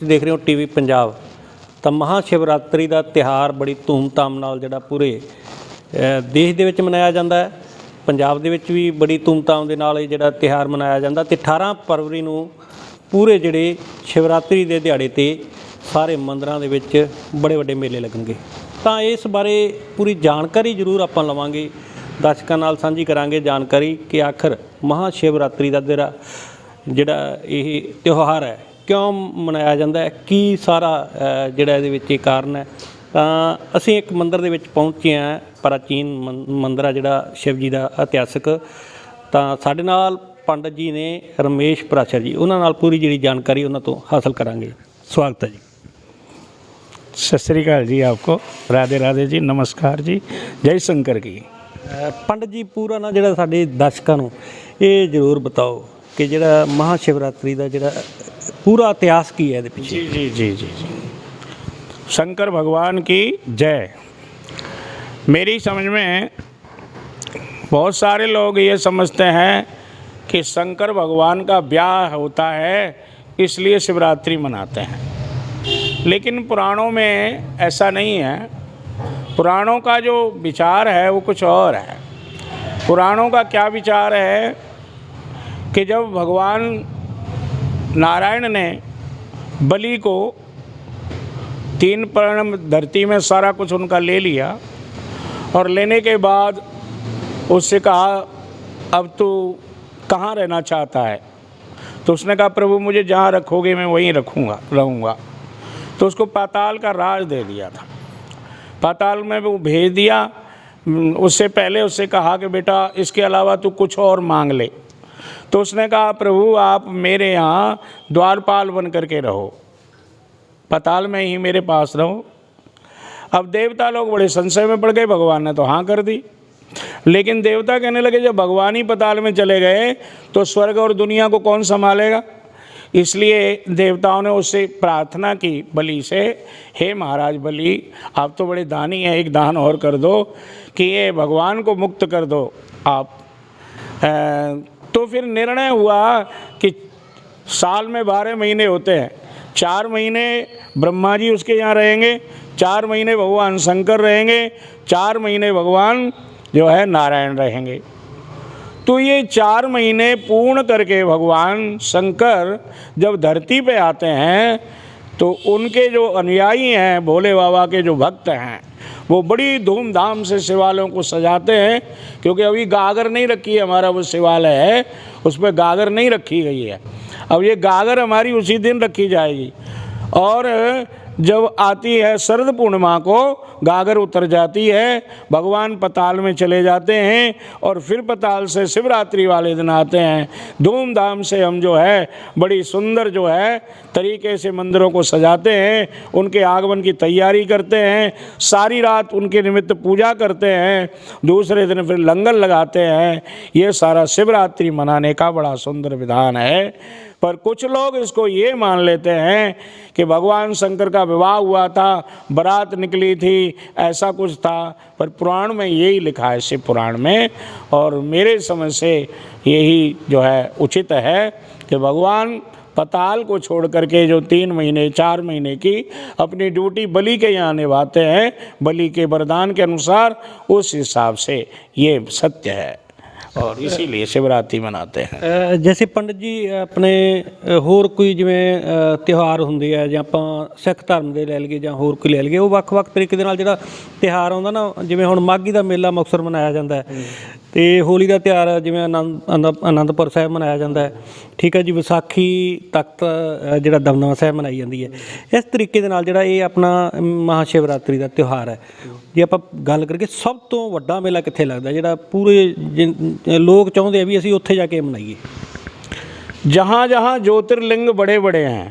ਤੁਸੀਂ ਦੇਖ ਰਹੇ ਹੋ ਟੀਵੀ ਪੰਜਾਬ। ਤਾਂ ਮਹਾਂ ਸ਼ਿਵਰਾਤਰੀ ਦਾ ਤਿਉਹਾਰ ਬੜੀ ਧੂਮਧਾਮ ਨਾਲ ਜਿਹੜਾ ਪੂਰੇ ਦੇਸ਼ ਦੇ ਵਿੱਚ ਮਨਾਇਆ ਜਾਂਦਾ ਹੈ। ਪੰਜਾਬ ਦੇ ਵਿੱਚ ਵੀ ਬੜੀ ਧੂਮਧਾਮ ਦੇ ਨਾਲ ਇਹ ਜਿਹੜਾ ਤਿਉਹਾਰ ਮਨਾਇਆ ਜਾਂਦਾ ਤੇ 18 ਫਰਵਰੀ ਨੂੰ ਪੂਰੇ ਜਿਹੜੇ ਸ਼ਿਵਰਾਤਰੀ ਦੇ ਦਿਹਾੜੇ 'ਤੇ ਸਾਰੇ ਮੰਦਰਾਂ ਦੇ ਵਿੱਚ ਬੜੇ ਵੱਡੇ ਮੇਲੇ ਲੱਗਣਗੇ। ਤਾਂ ਇਸ ਬਾਰੇ ਪੂਰੀ ਜਾਣਕਾਰੀ ਜ਼ਰੂਰ ਆਪਾਂ ਲਵਾਂਗੇ, ਦਰਸ਼ਕਾਂ ਨਾਲ ਸਾਂਝੀ ਕਰਾਂਗੇ ਜਾਣਕਾਰੀ ਕਿ ਆਖਰ ਮਹਾਂ ਸ਼ਿਵਰਾਤਰੀ ਦਾ ਜਿਹੜਾ ਇਹ ਤਿਉਹਾਰ ਹੈ ਕਿਉਂ ਮਨਾਇਆ ਜਾਂਦਾ ਹੈ, ਕੀ ਸਾਰਾ ਜਿਹੜਾ ਇਹਦੇ ਵਿੱਚ ਇਹ ਕਾਰਨ ਹੈ। ਤਾਂ ਅਸੀਂ ਇੱਕ ਮੰਦਿਰ ਦੇ ਵਿੱਚ ਪਹੁੰਚੇ ਹਾਂ, ਪ੍ਰਾਚੀਨ ਮੰਦਿਰ ਆ ਜਿਹੜਾ ਸ਼ਿਵ ਜੀ ਦਾ ਇਤਿਹਾਸਕ। ਤਾਂ ਸਾਡੇ ਨਾਲ ਪੰਡਤ ਜੀ ਨੇ ਰਮੇਸ਼ ਪ੍ਰਾਸ਼ਰ ਜੀ, ਉਹਨਾਂ ਨਾਲ ਪੂਰੀ ਜਿਹੜੀ ਜਾਣਕਾਰੀ ਉਹਨਾਂ ਤੋਂ ਹਾਸਲ ਕਰਾਂਗੇ। ਸਵਾਗਤ ਹੈ ਜੀ। सत श्री अकाल जी, आपको राधे राधे जी, नमस्कार जी, जय शंकर की। ਪੰਡਤ ਜੀ ਪੂਰਾ ਨਾ ਜਿਹੜਾ ਸਾਡੇ ਦਰਸ਼ਕਾਂ ਨੂੰ ਇਹ ਜ਼ਰੂਰ ਬਤਾਓ ਕਿ ਜਿਹੜਾ ਮਹਾਂ ਸ਼ਿਵਰਾਤਰੀ ਦਾ ਜਿਹੜਾ पूरा इतिहास की है पीछे। जी जी जी जी जी शंकर भगवान की जय। मेरी समझ में बहुत सारे लोग ये समझते हैं कि शंकर भगवान का ब्याह होता है इसलिए शिवरात्रि मनाते हैं, लेकिन पुराणों में ऐसा नहीं है। पुराणों का जो विचार है वो कुछ और है। पुराणों का क्या विचार है कि जब भगवान नारायण ने बलि को 3 पर्ण धरती में सारा कुछ उनका ले लिया और लेने के बाद उससे कहा अब तू कहाँ रहना चाहता है। तो उसने कहा प्रभु मुझे जहाँ रखोगे मैं वहीं रहूँगा। तो उसको पाताल का राज दे दिया था। पाताल में वो भेज दिया। उससे पहले उससे कहा कि बेटा इसके अलावा तू कुछ और मांग ले। तो उसने कहा प्रभु आप मेरे यहाँ द्वारपाल बन करके रहो, पाताल में ही मेरे पास रहो। अब देवता लोग बड़े संशय में पड़ गए, भगवान ने तो हाँ कर दी। लेकिन देवता कहने लगे जब भगवान ही पाताल में चले गए तो स्वर्ग और दुनिया को कौन संभालेगा। इसलिए देवताओं ने उससे प्रार्थना की बलि से, हे महाराज बलि आप तो बड़े दानी हैं, एक दान और कर दो कि ये भगवान को मुक्त कर दो आप। तो फिर निर्णय हुआ कि साल में 12 महीने होते हैं, 4 महीने ब्रह्मा जी उसके यहाँ रहेंगे, 4 महीने भगवान शंकर रहेंगे, 4 महीने भगवान जो है नारायण रहेंगे। तो ये 4 महीने पूर्ण करके भगवान शंकर जब धरती पे आते हैं तो उनके जो अनुयायी हैं, भोले बाबा के जो भक्त हैं, वो बड़ी धूमधाम से शिवालयों को सजाते हैं। क्योंकि अभी गागर नहीं रखी है, हमारा वो शिवालय है उस पर गागर नहीं रखी गई है। अब ये गागर हमारी उसी दिन रखी जाएगी और जब आती है शरद पूर्णिमा को गागर उतर जाती है, भगवान पताल में चले जाते हैं और फिर पताल से शिवरात्रि वाले दिन आते हैं। धूमधाम से हम जो है बड़ी सुंदर जो है तरीके से मंदिरों को सजाते हैं, उनके आगमन की तैयारी करते हैं, सारी रात उनके निमित्त पूजा करते हैं, दूसरे दिन फिर लंगर लगाते हैं। ये सारा शिवरात्रि मनाने का बड़ा सुंदर विधान है। पर कुछ लोग इसको ये मान लेते हैं कि भगवान शंकर का विवाह हुआ था, बारात निकली थी, ऐसा कुछ था। पर पुराण में यही लिखा है, शिव पुराण में, और मेरे समझ से यही जो है उचित है कि भगवान पताल को छोड़ करके जो 3 महीने 4 महीने की अपनी ड्यूटी बलि के यहाँ निभाते हैं, बलि के वरदान के अनुसार, उस हिसाब से ये सत्य है और इसीलिए शिवरात्रि मनाते हैं। जैसे पंडित जी अपने होर कोई जिवें त्यौहार ਹੁੰਦੇ ਆ ਜਾਂ ਆਪਾਂ ਸਿੱਖ ਧਰਮ ਦੇ ਲੈ ਲਈਏ ਜਾਂ ਹੋਰ ਕੋਈ ਲੈ ਲਈਏ, ਉਹ ਵੱਖ-ਵੱਖ ਤਰੀਕੇ ਦੇ ਨਾਲ ਜਿਹੜਾ ਤਿਉਹਾਰ ਆਉਂਦਾ ਨਾ, ਜਿਵੇਂ ਹੁਣ ਮਾਘੀ ਦਾ ਮੇਲਾ ਮੁਕਤਸਰ ਮਨਾਇਆ ਜਾਂਦਾ ਹੈ ਤੇ ਹੋਲੀ ਦਾ ਤਿਉਹਾਰ ਜਿਵੇਂ ਆਨੰਦਪੁਰ ਸਾਹਿਬ ਮਨਾਇਆ ਜਾਂਦਾ ਹੈ, ਠੀਕ ਹੈ ਜੀ। ਵਿਸਾਖੀ ਤਖਤ ਜਿਹੜਾ ਦਮਦਮਾ ਸਾਹਿਬ ਮਨਾਈ ਜਾਂਦੀ ਹੈ। ਇਸ ਤਰੀਕੇ ਦੇ ਨਾਲ ਜਿਹੜਾ ਇਹ ਆਪਣਾ ਮਹਾਂ ਸ਼ਿਵਰਾਤਰੀ ਦਾ ਤਿਉਹਾਰ ਹੈ, ਜੇ ਆਪਾਂ ਗੱਲ ਕਰੀਏ ਸਭ ਤੋਂ ਵੱਡਾ ਮੇਲਾ ਕਿੱਥੇ ਲੱਗਦਾ ਜਿਹੜਾ ਪੂਰੇ लोग चाहते हैं भी असी उत्थे जाके मनाइए। जहाँ जहाँ ज्योतिर्लिंग बड़े बड़े हैं,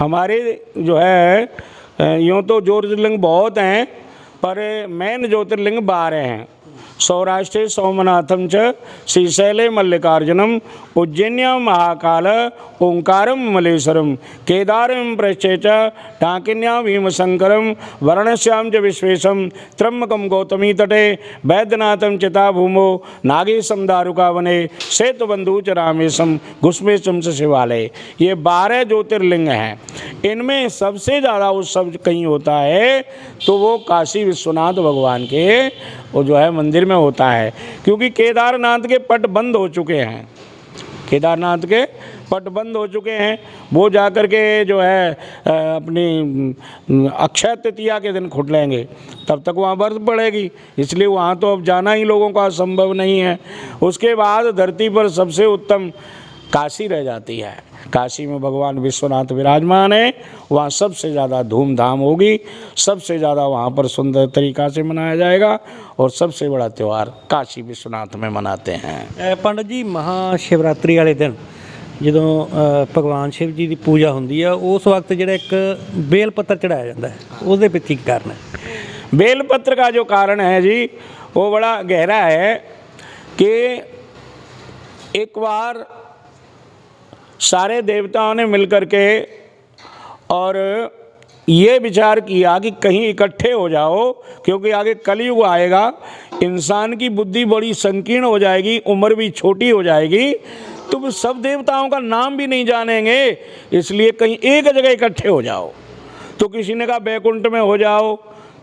हमारे जो है यूँ तो ज्योतिर्लिंग बहुत हैं पर मेन ज्योतिर्लिंग 12 हैं। सौराष्ट्रे सोमनाथम च श्रीशैले मल्लिकार्जुनम उज्जैन्यां महाकाल ओंकारम मलेश्वरम केदारम प्रश्चे च डाकिन्यां भीमशंकरम वर्णश्याम च विश्वेशम त्र्यंबकम गौतमी तटे वैद्यनाथम चिता भूमो नागेशम दारुकावने सेतुबंधु च रामेशम घुष्मेशम च शिवालय। ये 12 ज्योतिर्लिंग हैं। इनमें सबसे ज़्यादा उत्सव कहीं होता है तो वो काशी विश्वनाथ भगवान के वो जो है मंदिर में होता है, क्योंकि केदारनाथ के पट बंद हो चुके हैं। केदारनाथ के पट बंद हो चुके हैं। वो जाकर के जो है अपनी अक्षय तृतीया के दिन खुलेंगे, तब तक वहाँ बर्फ पड़ेगी, इसलिए वहाँ तो अब जाना ही लोगों का संभव नहीं है। उसके बाद धरती पर सबसे उत्तम काशी रह जाती है। काशी में भगवान विश्वनाथ विराजमान है, वहाँ सबसे ज़्यादा धूमधाम होगी, सबसे ज़्यादा वहाँ पर सुंदर तरीक़ा से मनाया जाएगा और सबसे बड़ा त्यौहार काशी विश्वनाथ में मनाते हैं। पंडित जी, महाशिवरात्रि वाले दिन ਜਦੋਂ ਭਗਵਾਨ शिव जी की पूजा होती है उस वक्त ਜਿਹੜਾ एक बेल पत्तर चढ़ाया जाता है, उसके पीछे की कारण है? बेल पत्र का जो कारण है जी वो बड़ा गहरा है कि एक बार सारे देवताओं ने मिलकर के और ये विचार किया कि कहीं इकट्ठे हो जाओ, क्योंकि आगे कलयुग आएगा, इंसान की बुद्धि बड़ी संकीर्ण हो जाएगी, उम्र भी छोटी हो जाएगी, तो सब देवताओं का नाम भी नहीं जानेंगे, इसलिए कहीं एक जगह इकट्ठे हो जाओ। तो किसी ने कहा बैकुंठ में हो जाओ,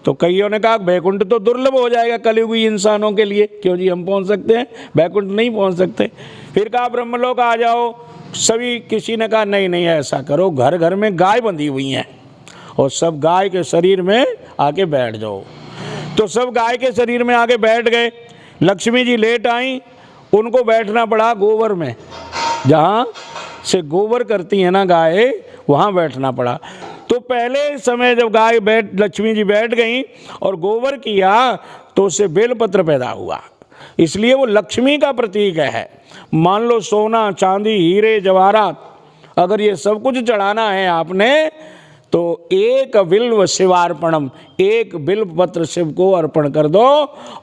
तो कईयों ने कहा बैकुंठ तो दुर्लभ हो जाएगा कलयुगी इंसानों के लिए, क्यों जी हम पहुंच सकते हैं, बैकुंठ नहीं पहुंच सकते। फिर कहा ब्रह्मलोक आ जाओ, सभी किसी ने कहा नहीं नहीं ऐसा करो, घर घर में गाय बंधी हुई हैं और सब गाय के शरीर में आके बैठ जाओ। तो सब गाय के शरीर में आके बैठ गए। लक्ष्मी जी लेट आई, उनको बैठना पड़ा गोबर में, जहाँ से गोबर करती है ना गाय, वहाँ बैठना पड़ा। तो पहले समय जब गाय लक्ष्मी जी बैठ गई और गोबर किया तो उससे बेलपत्र पैदा हुआ, इसलिए वो लक्ष्मी का प्रतीक है। मान लो सोना चांदी हीरे जवाहरात अगर ये सब कुछ चढ़ाना है आपने, तो एक बिल्व शिवार्पणम, एक बिल्व पत्र शिव को अर्पण कर दो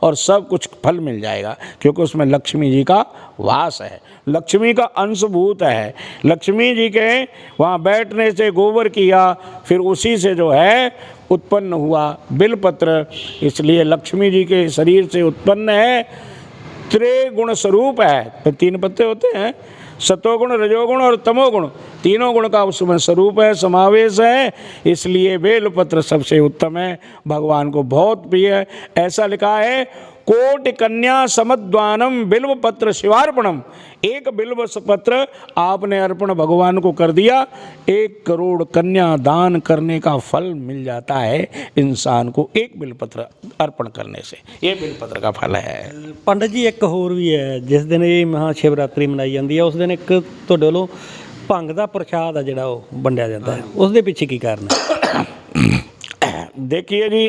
और सब कुछ फल मिल जाएगा, क्योंकि उसमें लक्ष्मी जी का वास है, लक्ष्मी का अंशभूत है। लक्ष्मी जी के वहाँ बैठने से गोबर किया, फिर उसी से जो है उत्पन्न हुआ बिलपत्र, इसलिए लक्ष्मी जी के शरीर से उत्पन्न है। त्रिगुण स्वरूप है, तो 3 पत्ते होते हैं, सतोगुण रजोगुण और तमोगुण, तीनों गुण का उसमें स्वरूप है, समावेश है, इसलिए बेलपत्र सबसे उत्तम है, भगवान को बहुत प्रिय है। ऐसा लिखा है कोटि कन्या समद्वानम बिल्व पत्र शिवार्पणम, एक बिल्व पत्र आपने अर्पण भगवान को कर दिया, 1 करोड़ कन्या दान करने का फल मिल जाता है इंसान को, एक बिल्वपत्र अर्पण करने से, ये बिल्वपत्र का फल है। पंडित जी एक होर भी है, जिस दिन ये महाशिवरात्रि मनाई जाती है उस दिन एक ਤੁਹਾਡੇ ਵੱਲੋਂ ਭੰਗ ਦਾ ਪ੍ਰਸ਼ਾਦ ਆ ਜਿਹੜਾ ਉਹ ਵੰਡਿਆ ਜਾਂਦਾ ਹੈ, ਉਸ ਦੇ ਪਿੱਛੇ ਕੀ ਕਾਰਨ ਹੈ? देखिए जी,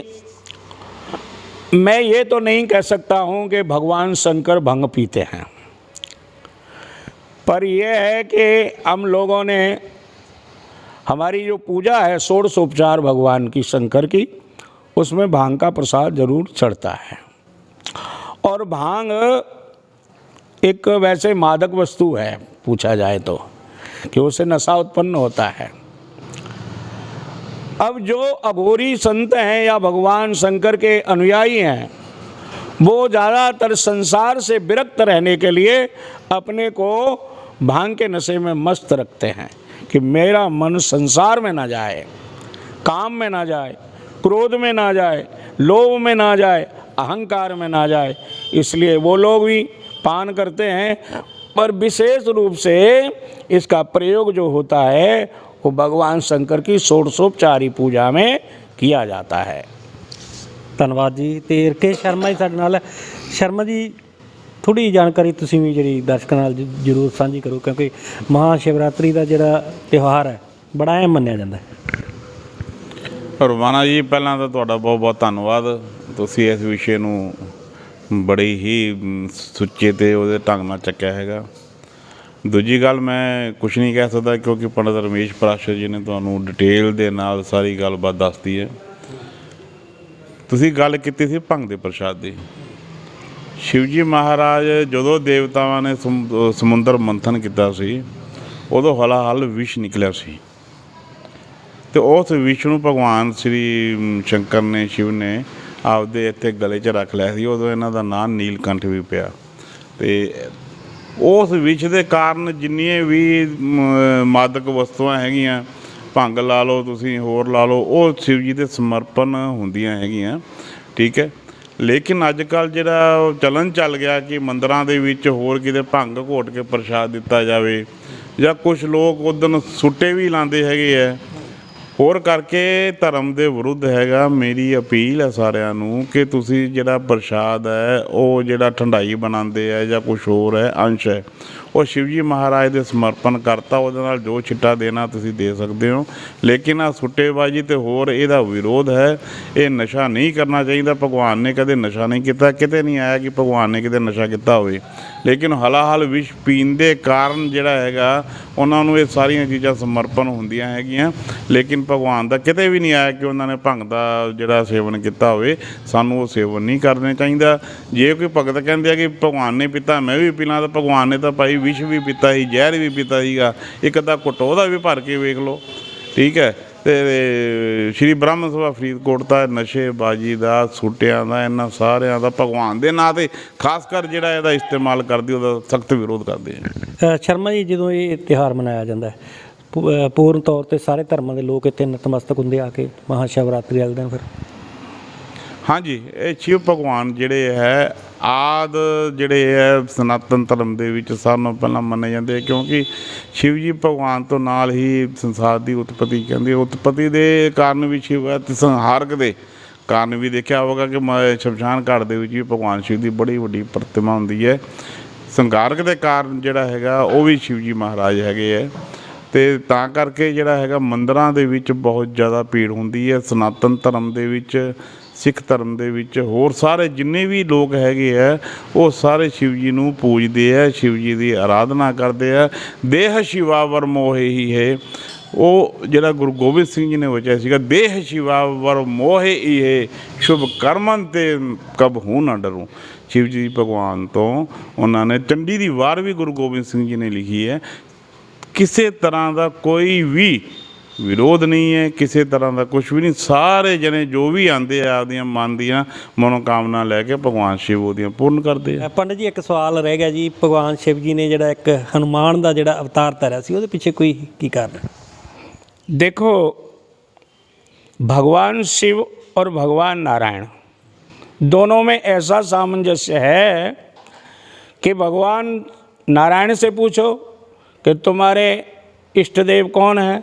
मैं ये तो नहीं कह सकता हूँ कि भगवान शंकर भंग पीते हैं, पर यह है कि हम लोगों ने हमारी जो पूजा है षोडशोपचार भगवान की शंकर की, उसमें भांग का प्रसाद जरूर चढ़ता है। और भांग एक वैसे मादक वस्तु है, पूछा जाए तो, कि उससे नशा उत्पन्न होता है। अब जो अघोरी संत हैं या भगवान शंकर के अनुयायी हैं, वो ज़्यादातर संसार से विरक्त रहने के लिए अपने को भांग के नशे में मस्त रखते हैं कि मेरा मन संसार में ना जाए, काम में ना जाए, क्रोध में ना जाए, लोभ में ना जाए, अहंकार में ना जाए, इसलिए वो लोग भी पान करते हैं। पर विशेष रूप से इसका प्रयोग जो होता है वो भगवान शंकर की षोडशोपचारी पूजा में किया जाता है। ਧੰਨਵਾਦ ਜੀ। ਤੇ ਰਕੇਸ਼ ਸ਼ਰਮਾ ਜੀ ਸਾਡੇ ਨਾਲ ਹੈ। ਸ਼ਰਮਾ ਜੀ ਥੋੜੀ ਜਾਣਕਾਰੀ ਤੁਸੀਂ ਵੀ ਜਿਹੜੀ ਦਰਸ਼ਕਾਂ ਨਾਲ ਜ਼ਰੂਰ ਸਾਂਝੀ ਕਰੋ, ਕਿਉਂਕਿ ਮਹਾਸ਼ਿਵਰਾਤਰੀ ਦਾ ਜਿਹੜਾ ਤਿਉਹਾਰ ਹੈ ਬੜਾ ਅਹਿਮ ਮੰਨਿਆ ਜਾਂਦਾ ਹੈ। ਰਵਾਨਾ ਜੀ, ਪਹਿਲਾਂ ਤਾਂ ਤੁਹਾਡਾ ਬਹੁਤ ਬਹੁਤ ਧੰਨਵਾਦ, ਤੁਸੀਂ ਇਸ ਵਿਸ਼ੇ ਨੂੰ ਬੜੀ ਹੀ ਸੁੱਚੇ ਤੇ ਉਹਦੇ ਢੰਗ ਨਾਲ ਚੱਕਿਆ ਹੈਗਾ। ਦੂਜੀ ਗੱਲ ਮੈਂ ਕੁਛ ਨਹੀਂ ਕਹਿ ਸਕਦਾ, ਕਿਉਂਕਿ ਪੰਡਿਤ ਰਮੇਸ਼ ਪਰਾਸ਼ਰ ਜੀ ਨੇ ਤੁਹਾਨੂੰ ਡਿਟੇਲ ਦੇ ਨਾਲ ਸਾਰੀ ਗੱਲਬਾਤ ਦੱਸਦੀ ਹੈ। ਤੁਸੀਂ ਗੱਲ ਕੀਤੀ ਸੀ ਭੰਗ ਦੇ ਪ੍ਰਸ਼ਾਦ ਦੀ, शिव जी महाराज ਜਦੋਂ ਦੇਵਤਾਵਾਂ ਨੇ ਸਮੁੰਦਰ ਮੰਥਨ ਕੀਤਾ ਸੀ ਉਦੋਂ ਹਲਾਹਲ ਵਿਸ਼ ਨਿਕਲਿਆ ਸੀ ਤੇ ਉਸ ਵਿਸ਼ ਨੂੰ ਭਗਵਾਨ ਸ਼੍ਰੀ ਸ਼ੰਕਰ ਨੇ ਸ਼ਿਵ ਨੇ ਆਪਦੇ ਇੱਥੇ ਗਲੇ 'ਚ ਰੱਖ ਲਿਆ ਸੀ। ਉਦੋਂ ਇਹਨਾਂ ਦਾ ਨਾਂ ਨੀਲਕੰਠ ਵੀ ਪਿਆ ਤੇ ਉਸ ਵਿਸ਼ ਦੇ ਕਾਰਨ ਜਿੰਨੀਆਂ ਵੀ ਮਾਦਕ ਵਸਤੂਆਂ ਹੈਗੀਆਂ, ਭੰਗ ਲਾ ਲਓ ਤੁਸੀਂ, ਹੋਰ ਲਾ ਲਓ, ਉਹ ਸ਼ਿਵ ਜੀ ਦੇ ਸਮਰਪਣ ਹੁੰਦੀਆਂ ਹੈਗੀਆਂ, ਠੀਕ ਹੈ। ਲੇਕਿਨ ਅੱਜ ਕੱਲ੍ਹ ਜਿਹੜਾ ਚਲਨ ਚੱਲ ਗਿਆ ਕਿ ਮੰਦਰਾਂ ਦੇ ਵਿੱਚ ਹੋਰ ਕਿਤੇ ਭੰਗ ਘੋਟ ਕੇ ਪ੍ਰਸ਼ਾਦ ਦਿੱਤਾ ਜਾਵੇ, ਜਾਂ ਕੁਛ ਲੋਕ ਉਦਣ ਸੁੱਟੇ ਵੀ ਲਾਉਂਦੇ ਹੈਗੇ ਹੈ, ਹੋਰ ਕਰਕੇ ਧਰਮ ਦੇ ਵਿਰੁੱਧ ਹੈਗਾ। ਮੇਰੀ ਅਪੀਲ ਹੈ ਸਾਰਿਆਂ ਨੂੰ ਕਿ ਤੁਸੀਂ ਜਿਹੜਾ ਪ੍ਰਸ਼ਾਦ ਹੈ ਉਹ ਜਿਹੜਾ ਠੰਡਾਈ ਬਣਾਉਂਦੇ ਹੈ ਜਾਂ ਕੁਛ ਹੋਰ ਹੈ ਅੰਸ਼ ਹੈ ਉਹ ਸ਼ਿਵ ਜੀ ਮਹਾਰਾਜ ਦੇ ਸਮਰਪਣ ਕਰਤਾ, ਉਹਦੇ ਨਾਲ ਜੋ ਛਿੱਟਾ ਦੇਣਾ ਤੁਸੀਂ ਦੇ ਸਕਦੇ ਹੋ। ਲੇਕਿਨ ਆ ਸੁੱਟੇਬਾਜ਼ੀ ਅਤੇ ਹੋਰ ਇਹਦਾ ਵਿਰੋਧ ਹੈ। ਇਹ ਨਸ਼ਾ ਨਹੀਂ ਕਰਨਾ ਚਾਹੀਦਾ। ਭਗਵਾਨ ਨੇ ਕਦੇ ਨਸ਼ਾ ਨਹੀਂ ਕੀਤਾ, ਕਿਤੇ ਨਹੀਂ ਆਇਆ ਕਿ ਭਗਵਾਨ ਨੇ ਕਿਤੇ ਨਸ਼ਾ ਕੀਤਾ ਹੋਵੇ। ਲੇਕਿਨ ਹਲਾਹਲ ਵਿਸ਼ ਪੀਣ ਦੇ ਕਾਰਨ ਜਿਹੜਾ ਹੈਗਾ ਉਹਨਾਂ ਨੂੰ ਇਹ ਸਾਰੀਆਂ ਚੀਜ਼ਾਂ ਸਮਰਪਣ ਹੁੰਦੀਆਂ ਹੈਗੀਆਂ। ਲੇਕਿਨ ਭਗਵਾਨ ਦਾ ਕਿਤੇ ਵੀ ਨਹੀਂ ਆਇਆ ਕਿ ਉਹਨਾਂ ਨੇ ਭੰਗ ਦਾ ਜਿਹੜਾ ਸੇਵਨ ਕੀਤਾ ਹੋਵੇ। ਸਾਨੂੰ ਉਹ ਸੇਵਨ ਨਹੀਂ ਕਰਨਾ ਚਾਹੀਦਾ। ਜੇ ਕੋਈ ਭਗਤ ਕਹਿੰਦੇ ਆ ਕਿ ਭਗਵਾਨ ਨੇ ਪੀਤਾ ਮੈਂ ਵੀ ਪੀਣਾ, ਤਾਂ ਭਗਵਾਨ ਨੇ ਤਾਂ ਭਾਈ ਵਿਸ਼ ਵੀ ਪੀਤਾ ਸੀ, ਜ਼ਹਿਰ ਵੀ ਪੀਤਾ ਸੀਗਾ, ਇੱਕ ਅੱਧਾ ਘੁੱਟ ਉਹਦਾ ਵੀ ਭਰ ਕੇ ਵੇਖ ਲਓ, ਠੀਕ ਹੈ। ਅਤੇ ਸ਼੍ਰੀ ਬ੍ਰਹਮ ਸਭਾ ਫਰੀਦਕੋਟ ਦਾ ਨਸ਼ੇਬਾਜ਼ੀ ਦਾ, ਸੂਟਿਆਂ ਦਾ, ਇਹਨਾਂ ਸਾਰਿਆਂ ਦਾ ਭਗਵਾਨ ਦੇ ਨਾਂ 'ਤੇ ਖਾਸ ਕਰ ਜਿਹੜਾ ਇਹਦਾ ਇਸਤੇਮਾਲ ਕਰਦੀ ਉਹਦਾ ਸਖਤ ਵਿਰੋਧ ਕਰਦੇ ਆ। ਸ਼ਰਮਾ ਜੀ, ਜਦੋਂ ਇਹ ਤਿਉਹਾਰ ਮਨਾਇਆ ਜਾਂਦਾ ਹੈ ਪੂਰਨ ਤੌਰ 'ਤੇ ਸਾਰੇ ਧਰਮਾਂ ਦੇ ਲੋਕ ਇੱਥੇ ਨਤਮਸਤਕ ਹੁੰਦੇ ਆ ਕੇ ਮਹਾਂ ਸ਼ਿਵਰਾਤਰੀ ਵਾਲੇ ਦਿਨ? ਫਿਰ ਹਾਂਜੀ, ਇਹ ਸ਼ਿਵ ਭਗਵਾਨ ਜਿਹੜੇ ਹੈ ਆਦਿ ਜਿਹੜੇ ਹੈ ਸਨਾਤਨ ਧਰਮ ਦੇ ਵਿੱਚ ਸਾਰਿਆਂ ਨਾਲੋਂ ਪਹਿਲਾਂ ਮੰਨੇ ਜਾਂਦੇ, ਕਿਉਂਕਿ ਸ਼ਿਵ ਜੀ ਭਗਵਾਨ ਤੋਂ ਨਾਲ ਹੀ ਸੰਸਾਰ ਦੀ ਉਤਪਤੀ ਕਹਿੰਦੇ। ਉਤਪਤੀ ਦੇ ਕਾਰਨ ਵੀ ਸ਼ਿਵ ਹੈ ਅਤੇ ਸੰਹਾਰਕ ਦੇ ਕਾਰਨ ਵੀ ਦੇਖਿਆ ਹੋਵੇਗਾ ਕਿ ਸ਼ਮਸ਼ਾਨ ਘਾਟ ਦੇ ਵਿੱਚ ਵੀ ਭਗਵਾਨ ਸ਼ਿਵ ਦੀ ਬੜੀ ਵੱਡੀ ਪ੍ਰਤਿਮਾ ਹੁੰਦੀ ਹੈ। ਸੰਹਾਰਕ ਦੇ ਕਾਰਨ ਜਿਹੜਾ ਹੈਗਾ ਉਹ ਵੀ ਸ਼ਿਵ ਜੀ ਮਹਾਰਾਜ ਹੈਗੇ ਹੈ। ਅਤੇ ਤਾਂ ਕਰਕੇ ਜਿਹੜਾ ਹੈਗਾ ਮੰਦਰਾਂ ਦੇ ਵਿੱਚ ਬਹੁਤ ਜ਼ਿਆਦਾ ਭੀੜ ਹੁੰਦੀ ਹੈ। ਸਨਾਤਨ ਧਰਮ ਦੇ ਵਿੱਚ, ਸਿੱਖ ਧਰਮ ਦੇ ਵਿੱਚ, ਹੋਰ ਸਾਰੇ ਜਿੰਨੇ ਵੀ ਲੋਕ ਹੈਗੇ ਆ ਉਹ ਸਾਰੇ ਸ਼ਿਵ ਜੀ ਨੂੰ ਪੂਜਦੇ ਆ, ਸ਼ਿਵ ਜੀ ਦੀ ਆਰਾਧਨਾ ਕਰਦੇ ਆ। ਦੇਹ ਸ਼ਿਵਾ ਵਰ ਮੋਹਿ ਹੀ ਹੈ, ਉਹ ਜਿਹੜਾ ਗੁਰੂ ਗੋਬਿੰਦ ਸਿੰਘ ਜੀ ਨੇ ਵਚਿਆ ਸੀਗਾ, ਦੇਹ ਸ਼ਿਵਾ ਵਰ ਮੋਹਿ ਹੀ ਹੈ, ਸ਼ੁਭ ਕਰਮਨ ਤੇ ਕਬਹੂ ਨਾ ਡਰੂ। ਸ਼ਿਵ ਜੀ ਭਗਵਾਨ ਤੋਂ ਉਹਨਾਂ ਨੇ ਚੰਡੀ ਦੀ ਵਾਰ ਵੀ ਗੁਰੂ ਗੋਬਿੰਦ ਸਿੰਘ ਜੀ ਨੇ ਲਿਖੀ ਹੈ। ਕਿਸੇ ਤਰ੍ਹਾਂ ਦਾ ਕੋਈ ਵੀ ਵਿਰੋਧ ਨਹੀਂ ਹੈ, ਕਿਸੇ ਤਰ੍ਹਾਂ ਦਾ ਕੁਛ ਵੀ ਨਹੀਂ। ਸਾਰੇ ਜਣੇ ਜੋ ਵੀ ਆਉਂਦੇ ਆ ਆਪਦੀਆਂ ਮਨ ਦੀਆਂ ਮਨੋਕਾਮਨਾ ਲੈ ਕੇ ਭਗਵਾਨ ਸ਼ਿਵ ਉਹਦੀਆਂ ਪੂਰਨ ਕਰਦੇ ਆ। ਪੰਡਿਤ ਜੀ, ਇੱਕ ਸਵਾਲ ਰਹਿ ਗਿਆ ਜੀ, ਭਗਵਾਨ ਸ਼ਿਵ ਜੀ ਨੇ ਜਿਹੜਾ ਇੱਕ ਹਨੂਮਾਨ ਦਾ ਜਿਹੜਾ ਅਵਤਾਰ ਧਾਰਿਆ ਸੀ ਉਹਦੇ ਪਿੱਛੇ ਕੋਈ ਕੀ ਕਾਰਨ? देखो, भगवान शिव और भगवान नारायण दोनों में ऐसा सामंजस्य है कि भगवान नारायण से पूछो कि तुम्हारे इष्ट देव कौन है,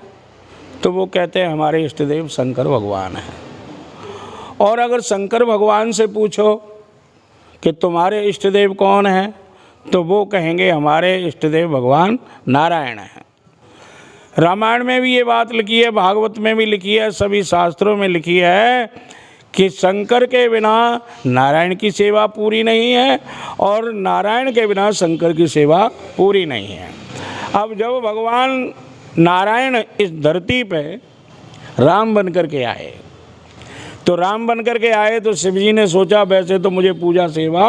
तो वो कहते हैं हमारे इष्ट देव शंकर भगवान हैं। और अगर शंकर भगवान से पूछो कि तुम्हारे इष्ट देव कौन है, तो वो कहेंगे हमारे इष्ट देव भगवान नारायण हैं। रामायण में भी ये बात लिखी है, भागवत में भी लिखी है, सभी शास्त्रों में लिखी है कि शंकर के बिना नारायण की सेवा पूरी नहीं है और नारायण के बिना शंकर की सेवा पूरी नहीं है। अब जब भगवान नारायण इस धरती पे राम बन कर के आए, तो राम बन कर के आए तो शिव जी ने सोचा वैसे तो मुझे पूजा सेवा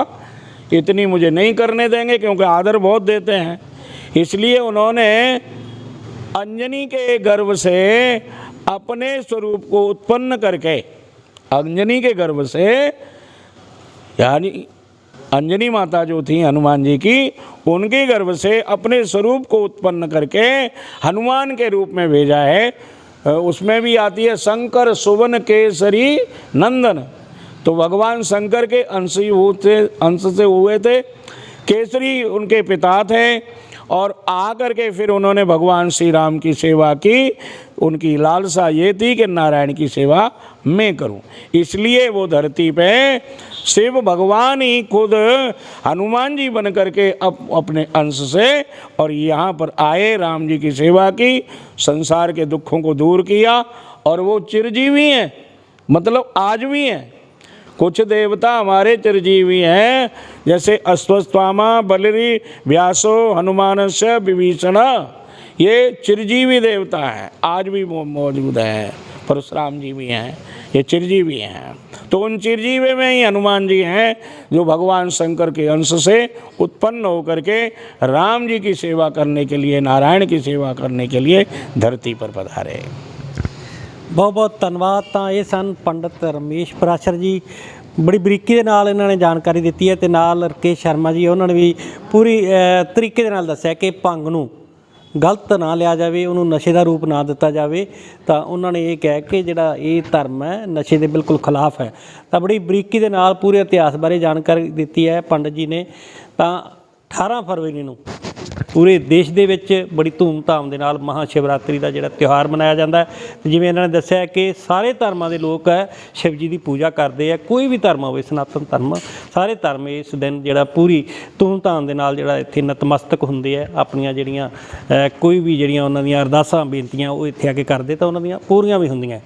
इतनी मुझे नहीं करने देंगे क्योंकि आदर बहुत देते हैं, इसलिए उन्होंने अंजनी के गर्भ से अपने स्वरूप को उत्पन्न करके, अंजनी के गर्भ से, यानी अंजनी माता जो थी हनुमान जी की, उनके गर्भ से अपने स्वरूप को उत्पन्न करके हनुमान के रूप में भेजा है। उसमें भी आती है शंकर सुवन केसरी नंदन, तो भगवान शंकर के अंश से हुए थे, केसरी उनके पिता थे। और आकर के फिर उन्होंने भगवान श्री राम की सेवा की। उनकी लालसा ये थी कि नारायण की सेवा मैं करूं, इसलिए वो धरती पे शिव भगवान ही खुद हनुमान जी बन करके अपने अंश से और यहाँ पर आए, राम जी की सेवा की, संसार के दुखों को दूर किया। और वो चिरजीवी हैं, मतलब आज भी हैं। कुछ देवता हमारे चिरजीवी हैं, जैसे अश्वत्थामा, बलरी, व्यासो, हनुमानस्य, विभीषण, ये चिरजीवी देवता हैं, आज भी मौजूद हैं। परशुराम जी भी हैं, ये चिरजीवी हैं। तो उन चिरजीवी में ही हनुमान जी हैं जो भगवान शंकर के अंश से उत्पन्न होकर के राम जी की सेवा करने के लिए, नारायण की सेवा करने के लिए धरती पर पधारे। ਬਹੁਤ ਬਹੁਤ ਧੰਨਵਾਦ। ਤਾਂ ਇਹ ਸਨ ਪੰਡਤ ਰਮੇਸ਼ ਪਰਾਸ਼ਰ ਜੀ, ਬੜੀ ਬਰੀਕੀ ਦੇ ਨਾਲ ਇਹਨਾਂ ਨੇ ਜਾਣਕਾਰੀ ਦਿੱਤੀ ਹੈ, ਤੇ ਨਾਲ ਰਕੇਸ਼ ਸ਼ਰਮਾ ਜੀ ਉਹਨਾਂ ਨੇ ਵੀ ਪੂਰੀ ਤਰੀਕੇ ਦੇ ਨਾਲ ਦੱਸਿਆ ਕਿ ਭੰਗ ਨੂੰ ਗਲਤ ਨਾ ਲਿਆ ਜਾਵੇ, ਉਹਨੂੰ ਨਸ਼ੇ ਦਾ ਰੂਪ ਨਾ ਦਿੱਤਾ ਜਾਵੇ। ਤਾਂ ਉਹਨਾਂ ਨੇ ਇਹ ਕਿਹਾ ਕਿ ਜਿਹੜਾ ਇਹ ਧਰਮ ਹੈ ਨਸ਼ੇ ਦੇ ਬਿਲਕੁਲ ਖਿਲਾਫ ਹੈ। ਤਾਂ ਬੜੀ ਬਰੀਕੀ ਦੇ ਨਾਲ ਪੂਰੇ ਇਤਿਹਾਸ ਬਾਰੇ ਜਾਣਕਾਰੀ ਦਿੱਤੀ ਹੈ ਪੰਡਤ ਜੀ ਨੇ। ਤਾਂ 18 ਫਰਵਰੀ ਨੂੰ ਪੂਰੇ ਦੇਸ਼ ਦੇ ਵਿੱਚ ਬੜੀ ਧੂਮਧਾਮ ਦੇ ਨਾਲ ਮਹਾਂ ਸ਼ਿਵਰਾਤਰੀ ਦਾ ਜਿਹੜਾ ਤਿਉਹਾਰ ਮਨਾਇਆ ਜਾਂਦਾ ਹੈ। ਜਿਵੇਂ ਇਹਨਾਂ ਨੇ ਦੱਸਿਆ ਕਿ ਸਾਰੇ ਧਰਮਾਂ ਦੇ ਲੋਕ ਹੈ ਸ਼ਿਵ ਜੀ ਦੀ ਪੂਜਾ ਕਰਦੇ ਆ, ਕੋਈ ਵੀ ਧਰਮ ਹੋਵੇ, ਸਨਾਤਨ ਧਰਮ, ਸਾਰੇ ਧਰਮ ਇਸ ਦਿਨ ਜਿਹੜਾ ਪੂਰੀ ਧੂਮਧਾਮ ਦੇ ਨਾਲ ਜਿਹੜਾ ਇੱਥੇ ਨਤਮਸਤਕ ਹੁੰਦੇ ਆ, ਆਪਣੀਆਂ ਜਿਹੜੀਆਂ ਕੋਈ ਵੀ ਜਿਹੜੀਆਂ ਉਹਨਾਂ ਦੀਆਂ ਅਰਦਾਸਾਂ ਬੇਨਤੀਆਂ ਉਹ ਇੱਥੇ ਆ ਕੇ ਕਰਦੇ ਤਾਂ ਉਹਨਾਂ ਦੀਆਂ ਪੂਰੀਆਂ ਵੀ ਹੁੰਦੀਆਂ।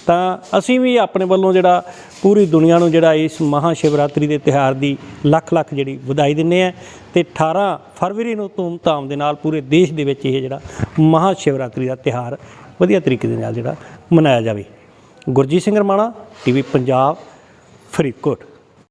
ਤਾਂ ਅਸੀਂ ਵੀ ਆਪਣੇ ਵੱਲੋਂ ਜਿਹੜਾ ਪੂਰੀ ਦੁਨੀਆ ਨੂੰ ਜਿਹੜਾ ਇਸ ਮਹਾਂ ਸ਼ਿਵਰਾਤਰੀ ਦੇ ਤਿਉਹਾਰ ਦੀ ਲੱਖ ਲੱਖ ਜਿਹੜੀ ਵਧਾਈ ਦਿੰਦੇ ਆ। ਤੇ 18 ਫਰਵਰੀ ਨੂੰ ਧੂਮਧਾਮ ਦੇ ਨਾਲ ਪੂਰੇ ਦੇਸ਼ ਦੇ ਵਿੱਚ ਇਹ ਜਿਹੜਾ ਮਹਾਂ ਸ਼ਿਵਰਾਤਰੀ ਦਾ ਤਿਉਹਾਰ ਵਧੀਆ ਤਰੀਕੇ ਦੇ ਨਾਲ ਜਿਹੜਾ ਮਨਾਇਆ ਜਾਵੇ। ਗੁਰਜੀਤ ਸਿੰਘ ਰਮਾਣਾ, ਟੀਵੀ ਪੰਜਾਬ, ਫਰੀਦਕੋਟ।